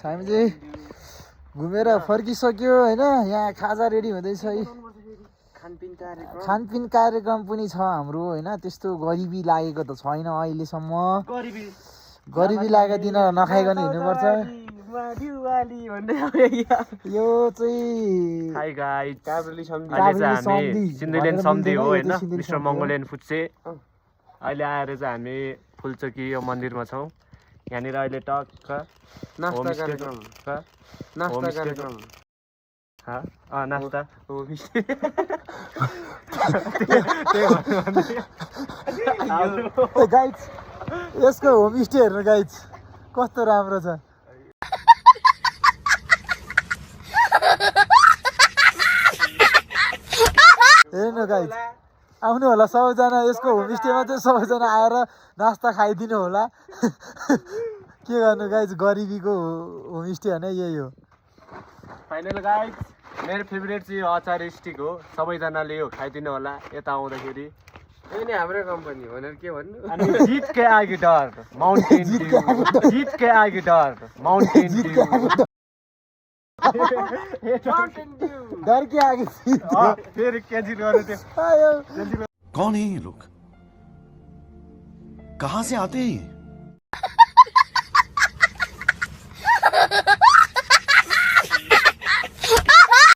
हामी चाहिँ घुमेर फर्किसक्यो होइन यहाँ खाजा रेडी हुँदैछ है खानपिन कार्यक्रम पनि छ हाम्रो होइन त्यस्तो गरिबी लागेको त छैन अहिलेसम्म गरिबी लागेको दिन नखाइकन हिँड्नुपर्छ यो चाहिँ सिन्धुलेन सम्धि हो होइन मिस्टर मङ्गोलियन फुड्से अहिले आएर चाहिँ हामी फुलचोकी यो मन्दिरमा छौँ यहाँनिर अहिले टक्क नास्ता गाइड्स यसको होमस्टे हेर्नु गाइड्स कस्तो राम्रो छ हेर्नु गाइड्स आउनु होला सबैजना यसको होमस्टेमा चाहिँ सबैजना आएर नास्ता खाइदिनु होला के गर्नु गाइड्स गरिबीको होमस्टे होइन यही हो फाइनल गाइड्स मेरो फेभरेट चाहिँ अचार स्टिक हो सबैजनाले यो खाइदिनु होला यता आउँदाखेरि यो नि हाम्रो कम्पनी भनेर के भन्नु अनि जीत के आगे डर माउन्टेन ड्यू जीत के आगे डर माउन्टेन ड्यू डर के आगे फिर कैंसिल कर देते कौन है ये लोग कहाँ से आते हैं